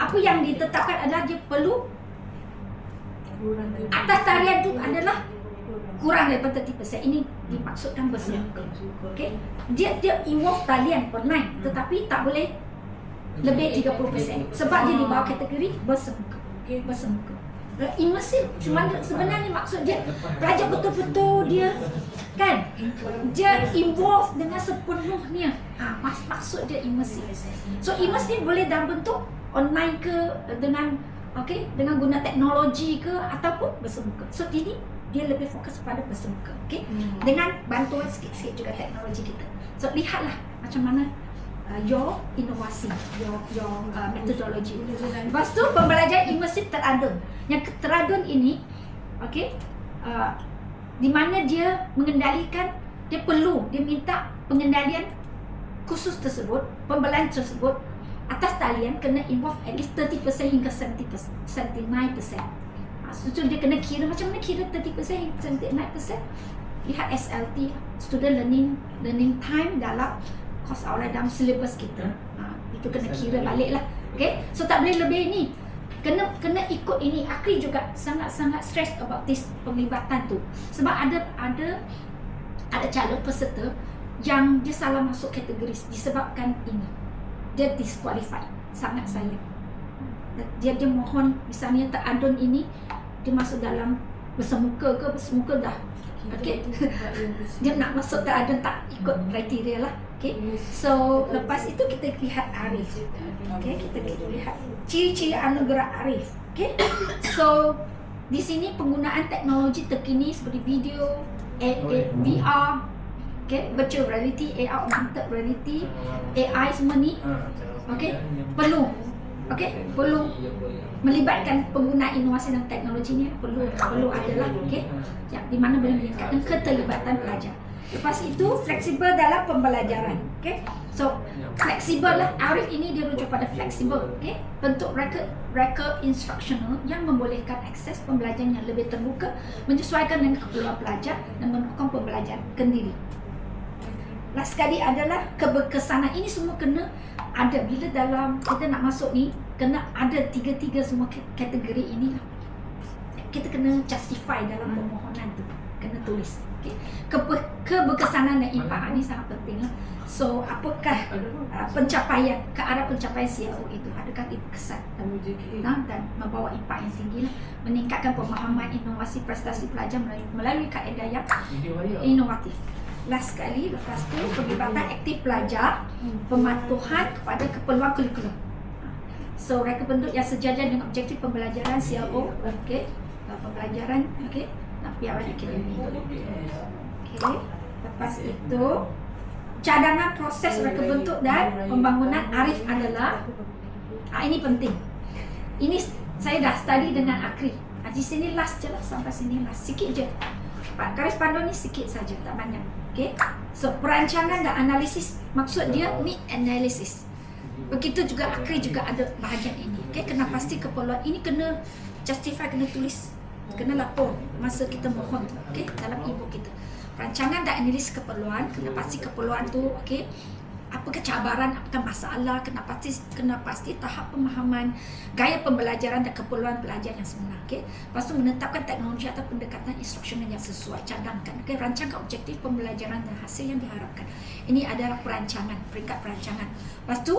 apa yang ditetapkan adalah dia perlu atas tarian tu adalah kurang daripada 30%. Ini dimaksudkan bersemuka. Okey. Dia involve talian online, tetapi tak boleh lebih 30% sebab dia di bawah kategori bersemuka. Bersemuka. Imersif sebenarnya maksud dia pelajar betul-betul dia kan dia involve dengan sepenuhnya. Maksud dia imersif. So imersif boleh dalam bentuk online ke, dengan dengan guna teknologi ke, ataupun bersemuka. So ini dia lebih fokus pada bersemuka, dengan bantuan sikit-sikit juga teknologi kita. So lihatlah macam mana your inovasi, your metodologi. Lepas tu pembelajaran imersif teradun. Yang teradun ini, di mana dia mengendalikan, dia minta pengendalian khusus tersebut, pembelajaran tersebut atas talian kena involve at least 30% hingga 79%. So dia kena kira, macam mana kira 30% hingga 79%? Lihat SLT, student learning time dalam kos awal dalam silibus kita. Itu kena kira balik lah. So tak boleh lebih ni. Kena ikut ini. Akri juga sangat-sangat stress about this penglibatan tu. Sebab ada calon peserta yang dia salah masuk kategori disebabkan ini. Dia disqualified. Sangat sayang. Dia mohon misalnya teradun ini dia masuk dalam bersemuka dah. Dia nak masuk teradun tak ikut kriteria lah. So lepas itu kita lihat arif. Kita lihat ciri-ciri anugerah arif. So di sini penggunaan teknologi terkini seperti video, VR, virtual reality, AR, augmented reality, AI semua ni perlu melibatkan penggunaan inovasi dan teknologi ni perlu adalah yang di mana boleh meningkatkan keterlibatan pelajar. Lepas itu fleksibel dalam pembelajaran. So fleksibel lah, arif ini dia rujuk pada fleksibel. Bentuk record instructional yang membolehkan akses pembelajaran yang lebih terbuka, menyesuaikan dengan keperluan pelajar dan mendukung pembelajaran kendiri. Last sekali adalah keberkesanan. Ini semua kena ada bila dalam kita nak masuk ni, kena ada tiga-tiga semua kategori ini lah. Kita kena justify dalam permohonan tu, kena tulis. Keberkesanan dan impak ni sangat penting lah. So apakah pencapaian, ke arah pencapaian CLO itu, adakah dia berkesan dan membawa impak yang tinggi lah, meningkatkan pemahaman inovasi prestasi pelajar melalui kaedah yang inovatif. Last sekali, lepas tu perlibatan aktif pelajar, pematuhan kepada keperluan kurikulum. So reka bentuk yang sejajar dengan objektif pembelajaran CLO, pembelajaran piawai akademik. Lepas itu cadangan proses reka bentuk dan pembangunan arif adalah ini penting. Ini saya dah study dengan Akri. Di sini last je lah, sampai sini last, sikit je. Garis panduan ni sikit saja, tak banyak. So perancangan dan analisis, maksud dia need analysis. Begitu juga Akri juga ada bahagian ini. Kena pasti keperluan ini kena justify, kena tulis, kena lapor masa kita mohon dalam e-book kita. Rancangan dan analisis keperluan, kena pasti keperluan tu apa kecabaran, apakah masalah, kena pasti tahap pemahaman, gaya pembelajaran dan keperluan pelajar yang sebenar. Lepas tu menetapkan teknologi atau pendekatan instruksional yang sesuai, cadangkan. Rancangkan objektif pembelajaran dan hasil yang diharapkan. Ini adalah perancangan, peringkat perancangan. Lepas tu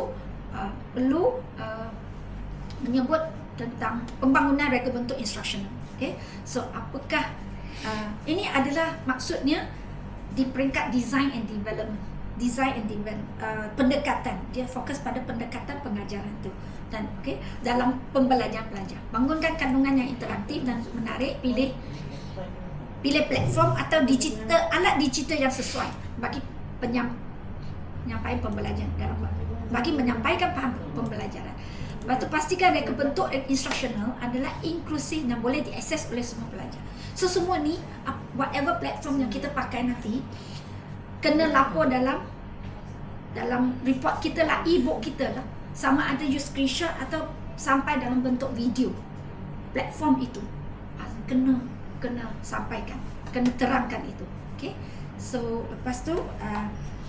perlu menyebut tentang pembangunan reka bentuk instruksional. So apakah ini adalah maksudnya di peringkat design and development. Pendekatan, dia fokus pada pendekatan pengajaran tu dan dalam pembelajaran pelajar, bangunkan kandungan yang interaktif dan menarik, pilih platform atau alat digital yang sesuai bagi penyampaian pembelajaran bagi menyampaikan faham pembelajaran. Lepas tu pastikan reka bentuk instruksional adalah inklusif dan boleh diakses oleh semua pelajar. So semua ni, whatever platform yang kita pakai nanti, kena lapor dalam report kita lah, e-book kita lah, sama ada you screenshot atau sampai dalam bentuk video. Platform itu kena sampaikan, kena terangkan itu. So lepas tu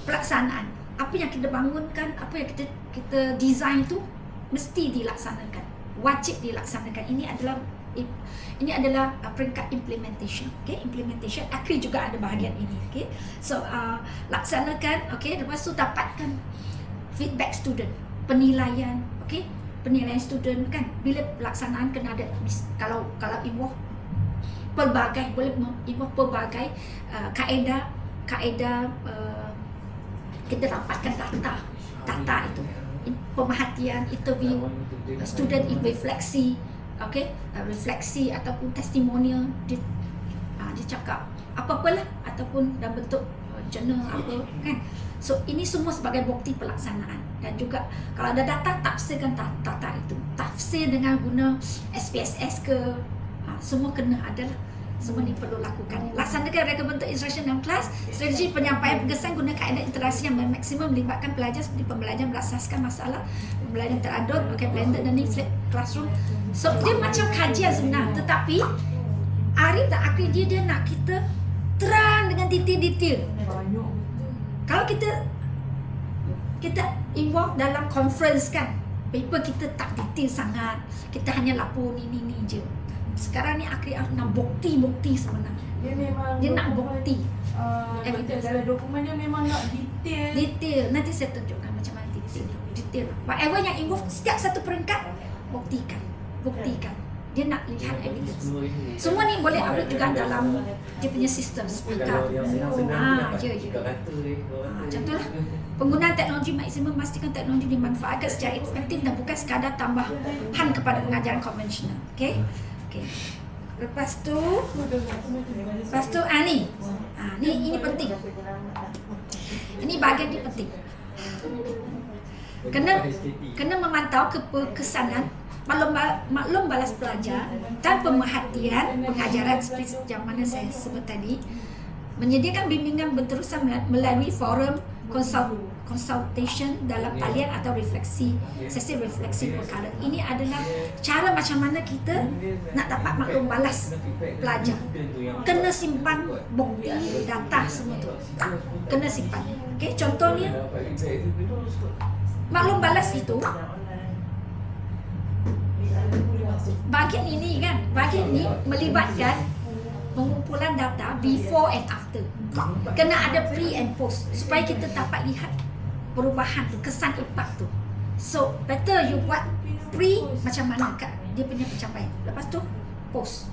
pelaksanaan, apa yang kita bangunkan, apa yang kita design tu mesti dilaksanakan, wajib dilaksanakan. Ini adalah peringkat implementation. Okay, implementation. Akri juga ada bahagian ini. Okay, so laksanakan. Okay, lepas tu dapatkan feedback student, penilaian. Okay, penilaian student kan. Bila pelaksanaan kena ada, kalau involve pelbagai, boleh involve pelbagai kaedah kita dapatkan data itu, pemerhatian, interview, student refleksi, okay, refleksi ataupun testimonial, dia cakap apa-apalah ataupun dalam bentuk journal apa kan. So ini semua sebagai bukti pelaksanaan. Dan juga kalau ada data, tafsirkan data itu, tafsir dengan guna SPSS ke, semua kena ada lah. Semua ni perlu lakukan. Laksanakan reka bentuk instruction dalam kelas, strategi penyampaian pegesan guna kaedah interaksi yang maksimum melibatkan pelajar seperti pembelajaran berasaskan masalah, pembelajaran teradut, pakai blended learning, flipped classroom. So dia macam kajian sebenar, tetapi Arif dan Akri dia nak kita terang dengan detail-detail. Kalau kita involve dalam conference kan, paper kita tak detail sangat, kita hanya lapor ni je. Sekarang ni Akri nak bukti sebenarnya. Dia nak bukti. Dalam dokumen dia memang nak detail. Nanti saya tunjukkan macam mana detail. Whatever yang involve setiap satu peringkat, buktikan. Dia nak lihat evidence. Semua ni boleh upload juga dalam dia punya sistem speaker. Macam tu lah. Penggunaan teknologi maksimum, memastikan teknologi dimanfaatkan secara efektif dan bukan sekadar tambahan kepada pengajaran konvensional. Okay. Lepas tu ni. Ini penting. Ini bahagian dia penting. Kena memantau kepekesanan maklum balas pelajar dan pemerhatian pengajaran seperti yang mana saya sebut tadi. Menyediakan bimbingan berterusan melalui forum consultation dalam talian atau sesi refleksi perkara. Ini adalah cara macam mana kita nak dapat maklum balas pelajar. Kena simpan bukti, data semua tu. Kena simpan. Okay, contohnya maklum balas itu bahagian ini melibatkan pengumpulan data before and after. Kena ada pre and post supaya kita dapat lihat perubahan tu, kesan impak tu. So better you buat pre macam mana kat dia punya pencapaian. Lepas tu post.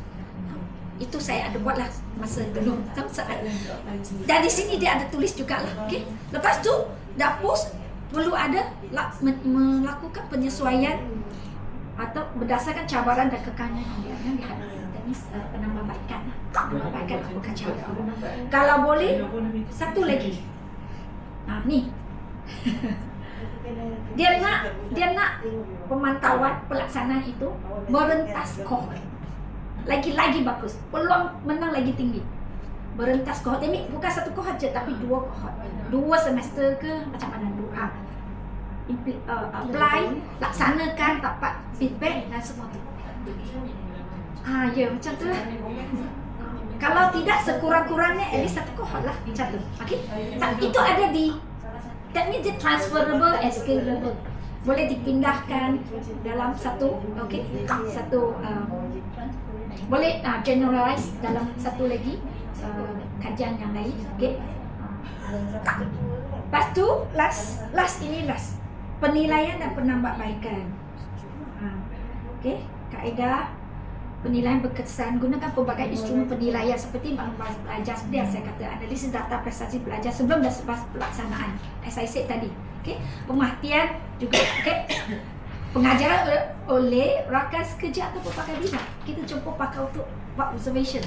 Itu saya ada buat lah masa dulu. Dan di sini dia ada tulis jugalah. Okay? Lepas tu dah post, perlu ada melakukan penyesuaian atau berdasarkan cabaran dan kekanan yang dia dihadapi. Penambahbaikan apakah cara. Kalau boleh satu lagi. Ni. dia nak pemantauan pelaksanaan itu berentas kohort. Lagi bagus. Peluang menang lagi tinggi. Berentas kohort. Ini bukan satu kohort je tapi dua kohort. 2 semester ke macam mana dulu. Apply, laksanakan, dapat feedback dan semua tu. Ya macam tu lah. Kalau tidak sekurang-kurangnya at least satu kohort lah macam tu. Okay? Itu ada di, that means dia transferable and scalable. Boleh dipindahkan dalam satu, okay? Boleh generalize dalam satu lagi kajian yang lain. Okay? Lepas tu last penilaian dan penambahbaikan. Okay? Kaedah penilaian berkesan, gunakan pelbagai instrumen penilaian seperti maklumat pelajar, seperti yang saya kata, analisis data prestasi pelajar sebelum dan selepas pelaksanaan, as I said tadi. Okay? Pemerhatian juga, okay? Pengajaran oleh rakan kerja atau pelbagai bidang. Kita cuba pakai untuk buat observation.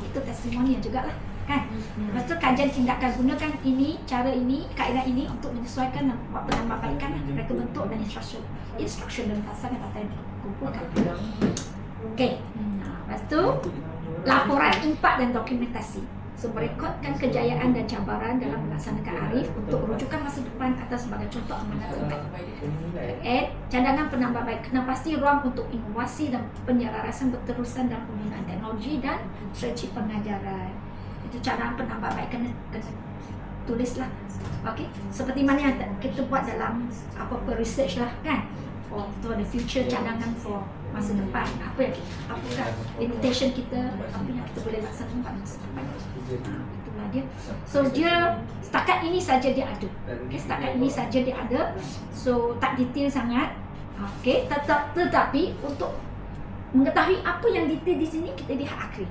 Itu testimonial jugalah, kan? Lepas tu kajian tindakan, gunakan ini, cara ini, kaedah ini untuk menyesuaikan dan buat penambahbaikan reka bentuk dan instruction dan pasangan data yang dikumpulkan. Okey. Lepas tu laporan impak dan dokumentasi. So merekodkan kejayaan dan cabaran dalam melaksanakan Arif untuk rujukan masa depan atau sebagai contoh amanat terbaik. Cadangan penambahbaikan. Kena pasti ruang untuk inovasi dan penyelarasan berterusan dalam penggunaan teknologi dan strategi pengajaran. Itu cadangan penambahbaikan kena tulislah. Okey. Seperti mana yang kita buat dalam apa-apa research lah, kan? for the future, cadangan for masa depan. Apakah limitation kita, apa yang kita boleh laksanakan pada masa depan. Itulah dia. So dia setakat ini saja dia ada. Okay, setakat ini saja dia ada. So tak detail sangat. Okay, tetapi untuk mengetahui apa yang detail di sini, kita lihat akri.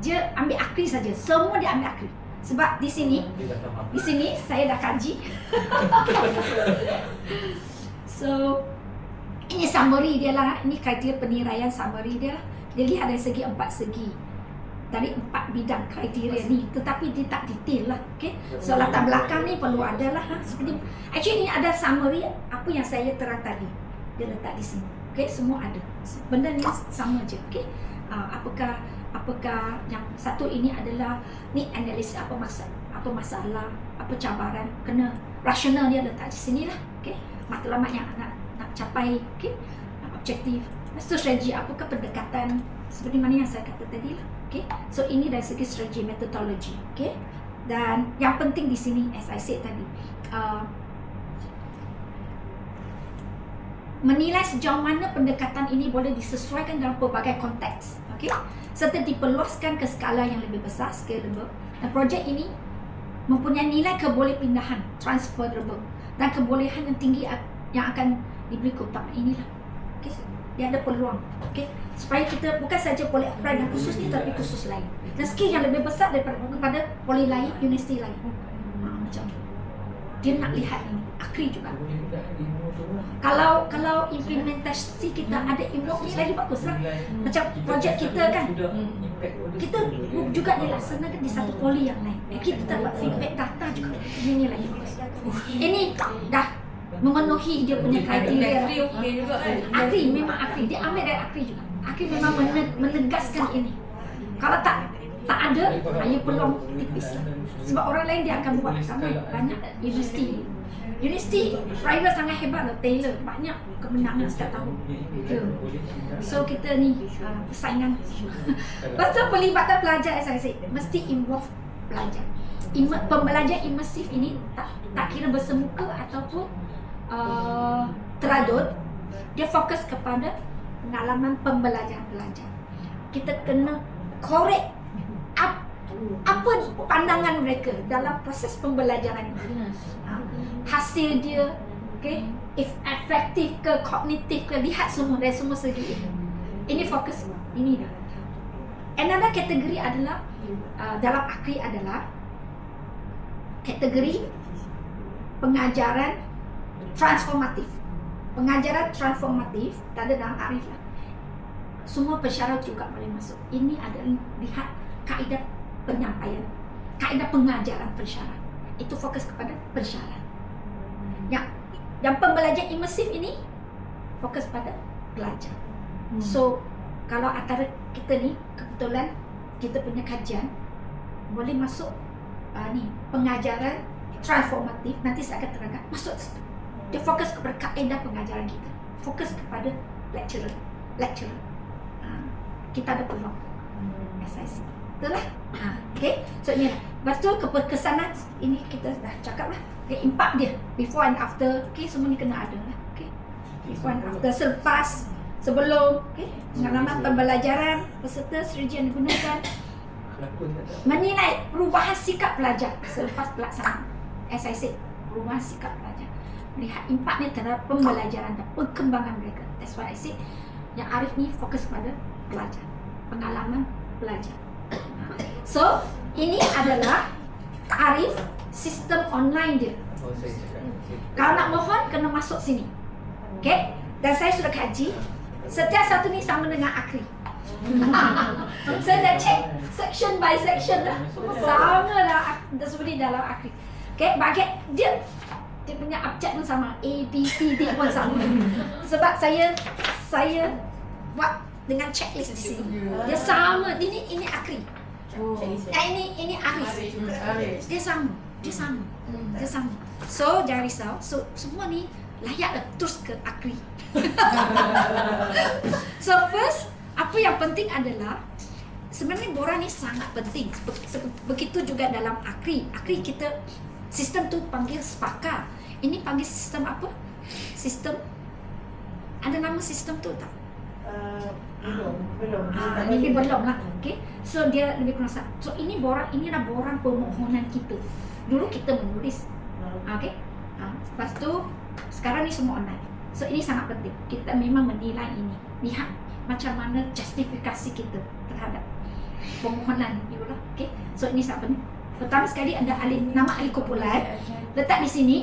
Dia ambil akri saja. Semua dia ambil akri. Sebab di sini saya dah kaji. So ini summary dia lah. Ini kriteria penilaian summary dia lah. Dia lihat dari segi 4 segi, dari 4 bidang kriteria ni. Tetapi dia tak detail lah. Okay? So latar belakang ni perlu ada lah. Seperti, actually ni ada summary apa yang saya terang tadi. Dia letak di sini. Okay? Semua ada. Benda ni sama je. Okay? Apakah yang satu ini adalah ni analisis apa masalah, apa cabaran, kena rasional dia letak di sini lah. Okay? Matlamat yang nak capai, okay? Objektif. Lepas tu strategi, apakah pendekatan seperti mana yang saya kata tadi lah. Okay? So ini dari segi strategi, metodologi. Okay? Dan yang penting di sini, as I said tadi, menilai sejauh mana pendekatan ini boleh disesuaikan dalam pelbagai konteks, okay? Serta diperluaskan ke skala yang lebih besar, scalable. Dan projek ini mempunyai nilai kebolehpindahan, transferable, dan kebolehan yang tinggi yang akan diberi keutamaan inilah. Okay? Dia ada peluang, okay? Supaya kita bukan saja boleh apply dan khusus ni, tapi khusus lain. Dan skill yang lebih besar kepada poli lain, universiti lain. Macam tu. Dia nak lihat ini, akri juga. Kalau implementasi kita ada involve ni lagi bagus lah. Macam projek kita kan, kita juga dilaksanakan di satu poli yang lain. Kita dapat feedback data juga. Ini lagi bagus. Ini dah memenuhi dia punya kriteria. Akri memang akri. Dia ambil dari akri juga. Akri memang menegaskan ini. Kalau tak ada, hanya peluang tipis lah. Sebab orang lain dia akan buat sama. Banyak universiti private sangat hebat lah. Taylor banyak kemenangan setiap tahun. So kita ni persaingan. Lepas tu pelibatan pelajar, as I said, mesti involve pelajar. Pembelajaran imersif ini tak kira bersemuka ataupun teradut. Dia fokus kepada pengalaman pembelajaran pelajar. Kita kena korek apa pandangan mereka dalam proses pembelajaran ini. Hasil dia, okay, if efektif ke, kognitif ke, lihat semua dari semua segi. Ini fokus ini dah. Another kategori adalah dalam akri adalah kategori pengajaran transformatif. Pengajaran transformatif tak ada dalam arif lah. Semua persyarat juga boleh masuk. Ini adalah lihat kaedah penyampaian, kaedah pengajaran persyarat. Itu fokus kepada persyarat. Yang pembelajaran imersif ini fokus pada pelajar. So kalau antara kita ni kebetulan kita punya kajian boleh masuk ni pengajaran transformatif, nanti saya akan terangkan masuk situ. Dia fokus kepada kaedah pengajaran kita, fokus kepada lecturer. Kita ada peluang SIC. Betul lah. Okay. So ini lah. Lepas tu kekesanan ini kita dah cakap lah. Okay, impact dia before and after. Okay, semua ni kena ada lah. Okay. Before and after, selepas, sebelum. Okay. Pengalaman pembelajaran peserta strategi yang digunakan. Menilai perubahan sikap pelajar selepas pelaksanaan. As I said, perubahan sikap pelajar. Melihat impaknya terhadap pembelajaran dan perkembangan mereka. That's why I said yang Arif ni fokus pada pelajar, pengalaman pelajar. So ini adalah Arif sistem online dia. Kalau nak mohon kena masuk sini. Okay? Dan saya sudah kaji. Setiap satu ni sama dengan akri. Saya dah check section by section dah. Sama lah seperti dalam akri. Okay? Bagai dia punya abjad pun sama. A, B, C, D pun sama. Sebab saya buat dengan checklist di sini. Dia sama. Ini akri. Ini Arif. Dia sama. So jangan risau. So semua ni layaklah terus ke akri. So first, apa yang penting adalah sebenarnya borang ni sangat penting. Begitu juga dalam akri. Akri kita sistem tu panggil SPACA. Ini panggil sistem apa? sistem? Ada nama sistem tu tak? Belum. Ini belum lah. Okay. So dia lebih kurang so ini adalah borang permohonan kita. Dulu kita menulis. Okay. Lepas tu sekarang ni semua online. So ini sangat penting. Kita memang menilai ini. Lihat macam mana justifikasi kita terhadap permohonan itu lah. Okay. So ini sangat penting. Pertama sekali ada nama ahli kumpulan. Letak di sini.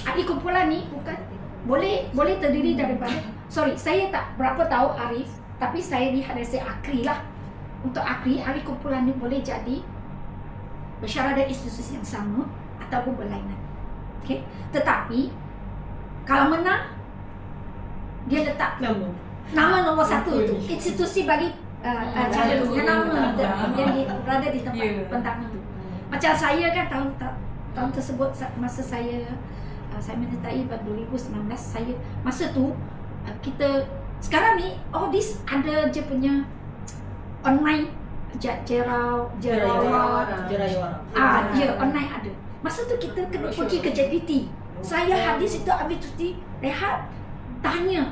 Ahli kumpulan ni bukan boleh terdiri daripada saya tak berapa tahu Arif, tapi saya lihat dari Akri lah. Untuk Akri, ahli kumpulan ni boleh jadi bersyarat dari institusi yang sama ataupun berlainan. Okay? Tetapi kalau menang, dia letak nama nombor satu itu. Institusi bagi calon yang nama yang berada di tempat pertama tu. Macam saya kan tahun tersebut masa saya menyertai pada 2019, saya masa tu kita sekarang ni this ada je punya online jerawat online ada. Masa tu kita kena pergi ke JPT. Saya habis itu ambil cuti rehat, tanya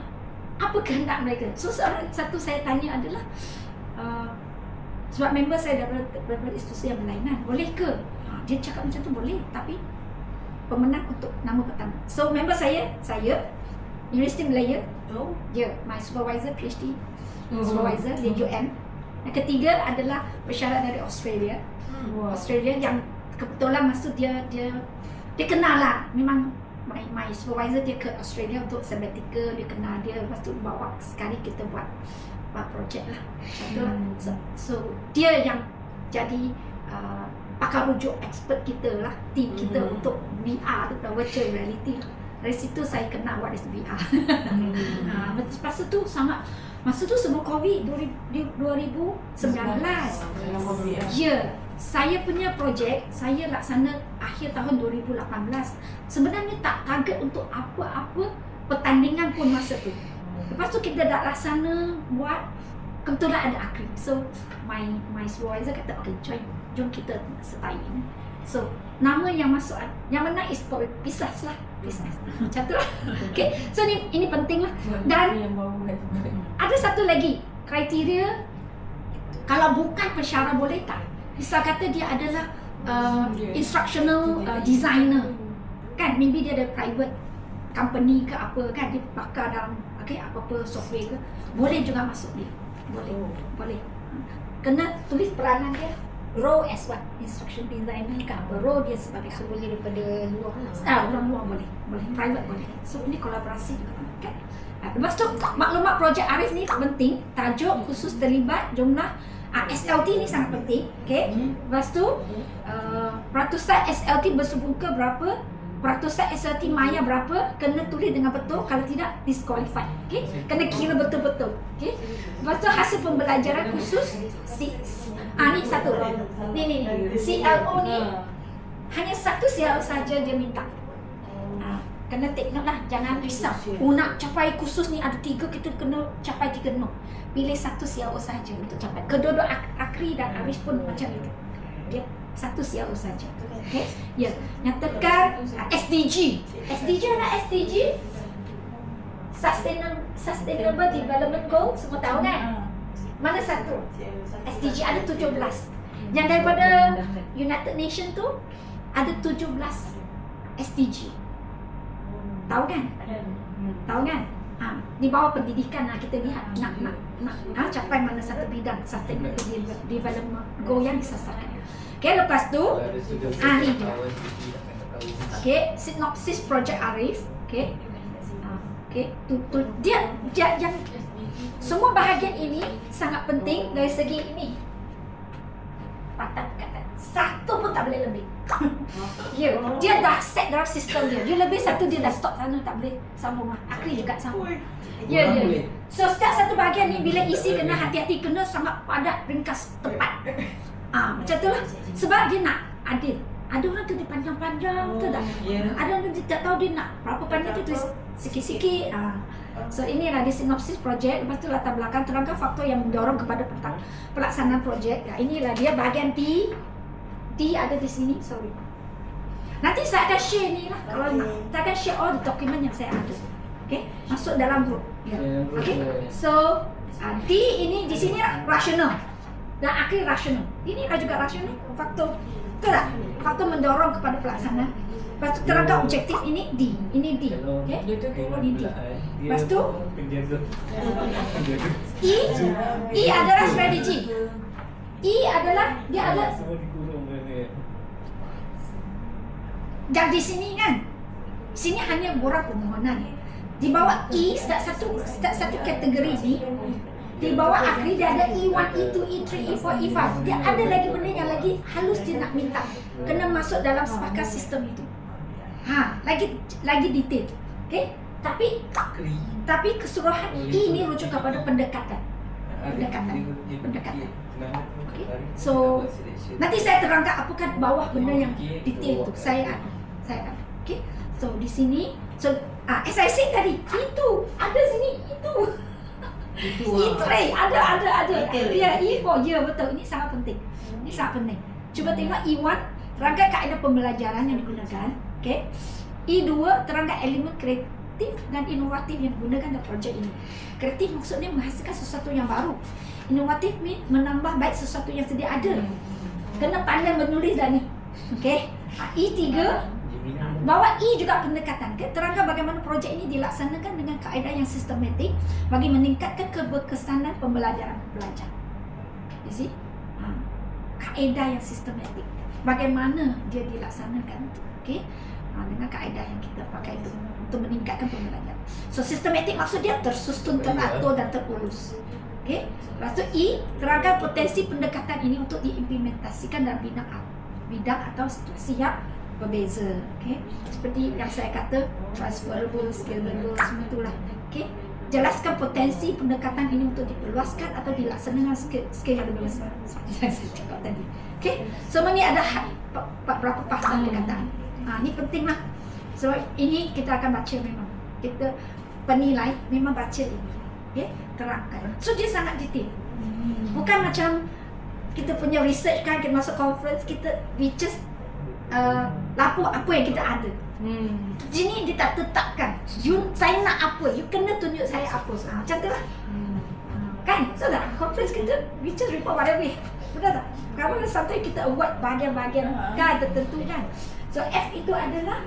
apa kehendak mereka. So satu saya tanya adalah sebab member saya daripada institusi yang berlainan, boleh ke? Dia cakap macam tu boleh, tapi pemenang untuk nama pertama. So member saya Universiti Malaya. My supervisor PhD supervisor di UM. Yang ketiga adalah bersyarat dari Australia. Australia yang kebetulan masa dia kenal lah. Memang my supervisor dia ke Australia untuk sabbatical, dia kenal dia. Lepas tu bawa sekali kita buat projek lah. So dia yang jadi pakar rujuk expert kita lah, team kita untuk VR tu, virtual reality. Dari situ saya kenal what is VR. Masa tu sebelum COVID 2019. Saya punya projek saya laksana akhir tahun 2018. Sebenarnya tak target untuk apa-apa pertandingan pun masa tu. Lepas tu kita dah laksana buat, kebetulan ada Akri. So my supervisor kata okay, jom kita sertai ini. So nama yang masuk yang menang is Pisces lah. Macam tu lah. Okay. So ini penting lah. Dan ada satu lagi kriteria, kalau bukan pesara boleh tak? Misal kata dia adalah instructional designer, kan? Maybe dia ada private company ke apa kan? Dia pakar dalam apa-apa software ke, boleh juga masuk dia. Boleh. Kena tulis peranan dia. Role as what? Instruction designer ke apa? Role dia sebagai boleh daripada luar. Luar boleh. Private boleh. So ini kolaborasi juga. Okay? Lepas tu maklumat projek Arif ni penting. Tajuk, khusus, terlibat, jumlah. SLT ni sangat penting. Okay? Lepas tu peratusan SLT bersebuka berapa, peratusan SLT maya berapa, kena tulis dengan betul. Kalau tidak, disqualified. Okay? Kena kira betul-betul. Okay? Lepas tu hasil pembelajaran khusus ni satu. Ni CLO ni hanya satu CLO saja dia minta. Kena take note lah, jangan risau. Nak capai khusus ni ada 3, kita kena capai 3 no. Pilih satu CLO saja untuk capai. Kedua-dua Akri dan Arif pun macam itu. Dia satu CLO saja. Okay? Ya, nyatakan SDG. SDG adalah SDG Sustainable Development Goal, semua tahu kan? Mana satu? SDG ada 17. Yang daripada United Nations tu ada 17 SDG. Tahu kan? Tahu kan? Di bawah pendidikan kita lihat nak capai mana satu bidang Sustainable Development Goal yang disasarkan. Okay, lepas tu ni dia. Okay, sinopsis projek Arif. Okay. Dia yang semua bahagian ini sangat penting dari segi ini. Patah kata satu pun tak boleh lebih. Dia dah set dalam sistem dia. Dia lebih satu dia dah stop sana, tak boleh sambung lah. Akri juga sama. Ya. So setiap satu bahagian ni bila isi kena hati-hati, kena sangat padat, ringkas, tepat. Macam tu lah. Sebab dia nak adil. Ada orang tu dia panjang-panjang, betul tak? Ada orang dia tak tahu dia nak berapa panjang, dia tulis sikit-sikit. So inilah di sinopsis projek. Lepas tu latar belakang, terangkan faktor yang mendorong kepada pelaksanaan projek. Inilah dia bahagian T. T ada di sini, sorry. Nanti saya akan share ni lah. Kalau nak, saya akan share all the dokumen yang saya ada. Okay, masuk dalam group. Okay, so D ini di sini rasional dan akhir rasional. Ini juga rasional, faktor, betul tak? Faktor mendorong kepada pelaksanaan. Lepas tu terangkan objektif ini D, ini D. Okay, ini D. Lepas tu E adalah strategi. E adalah dia ada dan di sini kan, sini hanya borang permohonan. Di bawah E start satu kategori ni, di bawah akhir dia ada E1, E2, E3, E4, E5. Dia ada lagi benda yang lagi halus dia nak minta, kena masuk dalam sepakat sistem itu. Lagi detail. Okay? Tapi keseluruhan E ni rujuk kepada pendekatan. Okay? So nanti saya terangkan apakah bawah benda yang detail itu. Saya ada. Okay? So di sini, SIC tadi itu ada sini itu. Itu ada. Ya, E4 ya betul. Ini sangat penting. Cuba tengok E1 terangkan kaedah pembelajaran yang digunakan. Okay? E2 terangkan elemen kreatif dan inovatif yang digunakan dalam projek ini. Kreatif maksudnya menghasilkan sesuatu yang baru. Inovatif ni menambah baik sesuatu yang sedia ada. Kena pandai menulis dah ni. Okay? E3 bawa E juga pendekatan. Okay? Terangkan bagaimana projek ini dilaksanakan dengan kaedah yang sistematik bagi meningkatkan keberkesanan pembelajaran pelajar. You see? Kaedah yang sistematik. Bagaimana dia dilaksanakan? Okay? Dengan kaedah yang kita pakai itu untuk meningkatkan pembelajaran. So sistematik maksud dia tersusun, teratur dan terurus. Okay? Lepas tu E terangkan potensi pendekatan ini untuk diimplementasikan dalam bidang atau situasi yang berbeza. Okay? Seperti yang saya kata, transferable, scalable, semua itulah. Okay? Jelaskan potensi pendekatan ini untuk diperluaskan atau dilaksanakan skil yang lebih besar. Seperti yang saya cakap tadi. Okay? Semua ni ada berapa pasal pendekatan. Ni penting lah. So ini kita akan baca memang. Kita penilai memang baca ini. Okay? Terangkan. So dia sangat detail. Bukan macam kita punya research kan, kita masuk conference, we just lapor apa yang kita ada. Sini dia tak tetapkan. Saya nak apa, you kena tunjuk saya apa. Macam tu lah. Kan? So tak? Conference kita, we just report whatever. Betul tak? Kalau sometimes kita award bahagian-bahagian kan tertentu kan. So F itu adalah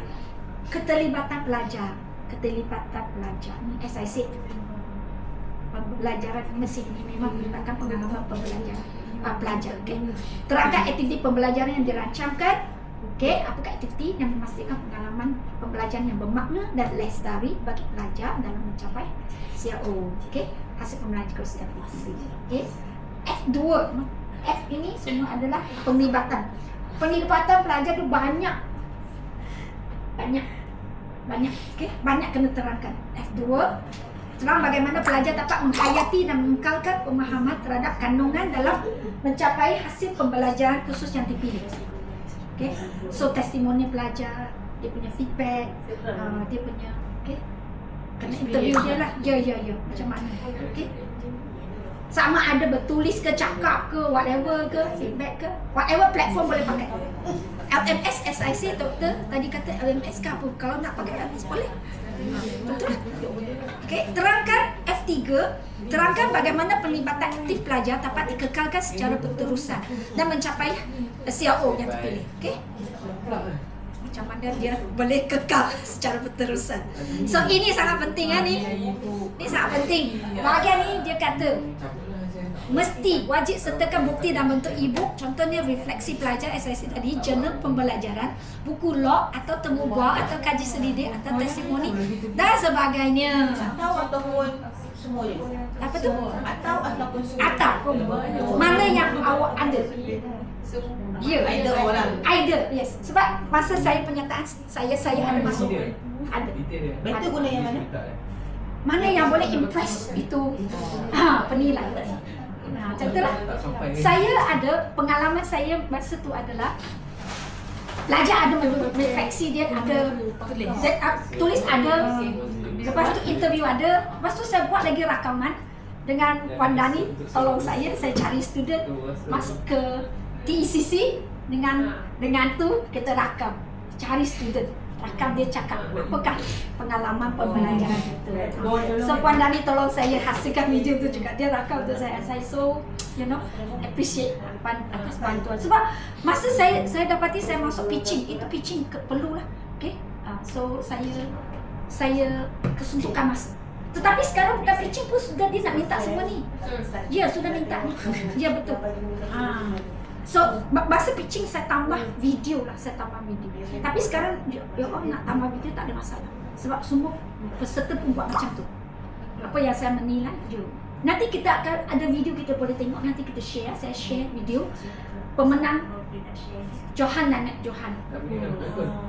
keterlibatan pelajar. Ni SIC. Pembelajaran mesin ini memang melibatkan pengalaman pelajar. Okay? Terangkan aktiviti pembelajaran yang dirancangkan. Okay? Apakah aktiviti yang memastikan pengalaman pembelajaran yang bermakna dan lestari bagi pelajar dalam mencapai CRO. Okay? Hasil pembelajaran kursus aktiviti. Okay? F2. F ini semua adalah penglibatan. Penglibatan pelajar tu banyak. Okay? Banyak kena terangkan. F2 terang bagaimana pelajar dapat menghayati dan mengekalkan pemahaman terhadap kandungan dalam mencapai hasil pembelajaran khusus yang dipilih. Okay? So testimoni pelajar, dia punya feedback, dia punya, okay? Kena interview dia lah. Ya, macam mana. Okay? Sama ada bertulis ke, cakap ke, whatever ke, feedback ke, whatever platform boleh pakai. LMS, SIC, doktor tadi kata LMS ke apa. Kalau nak pakai LMS boleh. Betul? Okay, terangkan F3, terangkan bagaimana pelibatan aktif pelajar dapat dikekalkan secara berterusan dan mencapai CRO yang terpilih. Okay? Macam mana dia boleh kekal secara berterusan. So ini sangat penting kan ni. Ini sangat penting. Bahagian ni dia kata mesti wajib sertakan bukti dalam bentuk e-book, contohnya refleksi pelajar SIC tadi, jurnal pembelajaran, buku log atau temu bual atau kaji selidik atau testimoni dan sebagainya. Ataupun semua je. Apa tu? Ataupun semua. Atau mana yang awak ada? Ya, either, yes. Sebab masa saya penyataan saya ada masuk. Ada. Betul guna yang mana? Mana yang boleh impress itu penilai. Macam tu lah. Saya ada pengalaman saya masa tu adalah pelajar ada refleksi, dia ada tulis ada, lepas tu interview ada, lepas tu saya buat lagi rakaman dengan Wan Dani tolong saya cari student masuk ke TECC dengan tu kita rakam cari student. rakam dia cakap apakah pengalaman pembelajaran itu. So Puan Dani tolong saya hasilkan video tu juga, dia rakam untuk saya. Saya so appreciate atas bantuan. Sebab masa saya dapati saya masuk pitching, itu pitching perlu lah. Okay, so saya kesuntukan masa. Tetapi sekarang bukan pitching pun sudah dia nak minta semua ni. Ya, sudah minta. Ya, betul. So masa pitching saya tambah video lah, Tapi sekarang nak tambah video tak ada masalah. Sebab semua peserta pun buat macam tu. Apa yang saya menilai video. Nanti kita akan ada video kita boleh tengok, nanti kita share. Saya share video pemenang Johan dan Nek Johan.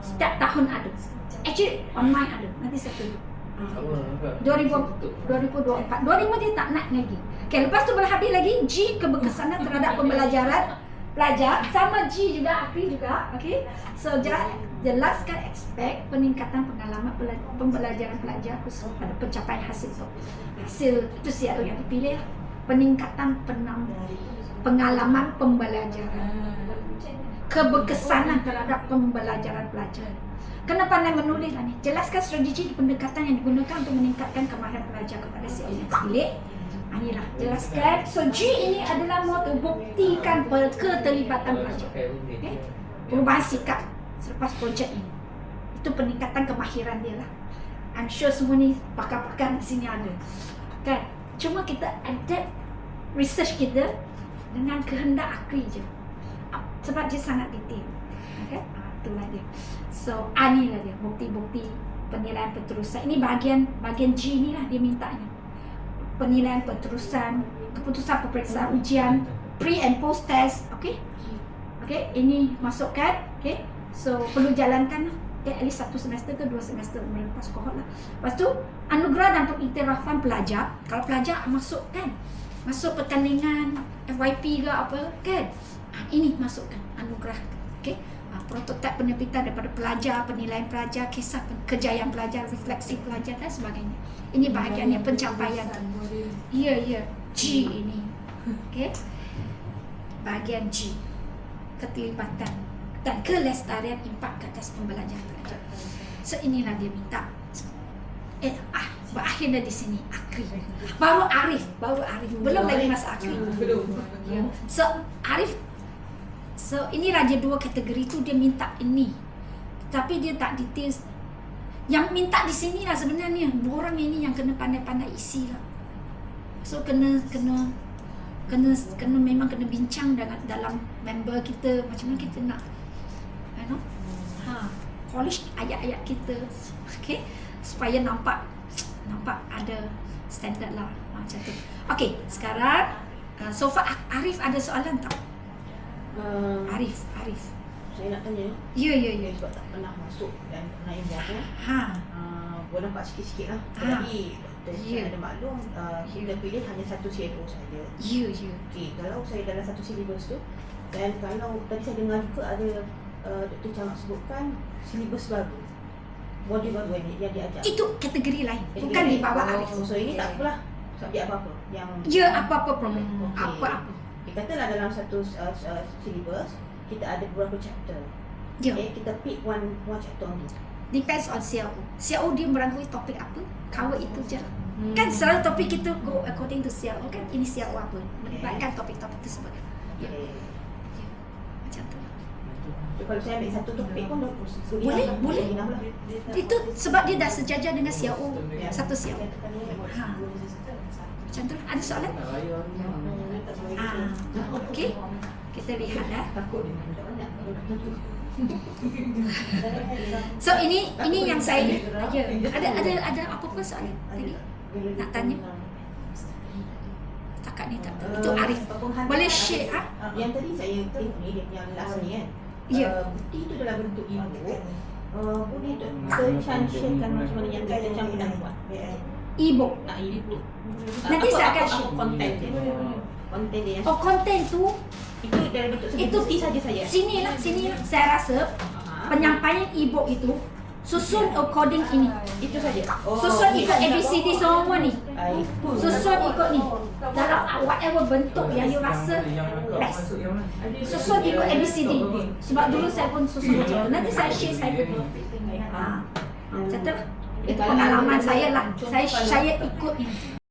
Setiap tahun ada. Actually online ada. Nanti saya tunjuk. 2024 25 dia tak naik lagi. Okay, lepas tu berhabis lagi G, keberkesanan terhadap pembelajaran pelajar, sama G juga, Akri juga. Okay, so jelaskan aspek peningkatan pengalaman pembelajaran pelajar khusus pada pencapaian hasil itu siapa yang dipilih lah. Peningkatan pengalaman pembelajaran, keberkesanan terhadap pembelajaran pelajar. Kena pandai menulis lah ni. Jelaskan strategi pendekatan yang digunakan untuk meningkatkan kemahiran pelajar kepada si yang terpilih. Inilah, jelaskan. So G ini adalah moto buktikan keterlibatan pelajar. Okay? Perubahan sikap selepas projek ini. Itu peningkatan kemahiran dia lah. I'm sure semua ni pakar-pakar di sini ada. Kan? Cuma kita adapt research kita dengan kehendak Akri je. Sebab dia sangat detail. Okay? Itulah dia. So, inilah dia bukti-bukti penilaian penterusan. Ini bahagian G ni lah dia mintanya. Penilaian penterusan, keputusan peperiksaan ujian, pre and post test, okey. Okey, ini masukkan, okey. So, perlu jalankan lah. Okay, at least 1 semester ke 2 semester melepas kohort lah. Lepas tu, anugerah dan pengiktirafan pelajar. Kalau pelajar masuk kan, masuk pertandingan FYP ke apa kan, ini masukkan anugerah. Okey. Prototip penerbitan daripada pelajar, penilaian pelajar, kisah kejayaan pelajar, refleksi pelajar dan sebagainya. Ini bahagiannya pencapaian. Ya, G ini. Okey. Bahagian G. Keterlibatan dan kelestarian impak ke atas pembelajaran pelajar. So inilah dia minta. Berakhirnya di sini Akri. Baru Arif. Belum lagi masa Akri. So Arif. So inilah dia dua kategori tu, dia minta ini. Tapi dia tak detail. Yang minta di sini lah sebenarnya orang ini yang kena pandai-pandai isi lah. So kena memang kena bincang dalam member kita macam mana kita nak polish ayat-ayat kita. Okay, supaya nampak ada standard lah macam tu. Okay, sekarang so far Arif ada soalan tak? Arif. Saya nak tanya. Ya. Sebab tak pernah masuk dan pernah involve. Boleh nampak sikit-sikit lah. Tadi saya ada maklum kita pilih hanya satu syllabus saja. Ya. Okey, kalau saya dalam satu syllabus tu, dan kalau tadi saya dengar juga ada Dr. Camak sebutkan syllabus baru, modul baru yang diajar. Itu kategori lain, bukan di bawah Arif. So ini tak apalah subjek apa-apa yang apa-apa problem. Apa-apa. Katalah dalam satu syllabus kita ada beberapa chapter. Okay, kita pick one chapter only. Depends on CLO. CLO dia merangkumi topik apa, cover itu je. Kan selalu topik kita go according to CLO kan, ini CLO apa, melibatkan topik-topik tersebut. Macam tu. So, kalau saya ambil satu topik pun boleh. Itu sebab dia dah sejajar dengan CLO, satu CLO. Macam tu. Ada soalan? Okey. Kita lihat dah. So ini yang saya ada apa-apa soalan tadi nak tanya? Setakat ni tak. Itu Arif. Boleh share Yang tadi saya tengok ni dia yang last ni kan. Bukti tu dalam bentuk e-book. Boleh sharekan macam mana yang kita macam pernah buat. E-book. E-book. Nanti saya akan share konten dia. Konten tu itu dalam bentuk itu bukti saja saya. Sini lah. Saya rasa penyampaian e-book itu susun according ini. Itu saja. Susun ikut ABCD semua ni. Susun ikut ni. Dalam whatever bentuk yang you rasa best. Susun ikut ABCD. Sebab dulu saya pun susun macam tu. Nanti saya share saya punya. Ha. Hmm. Catat Ya, itu kalau pengalaman anda- saya lah. contoh Saya kalau- saya ikut ni.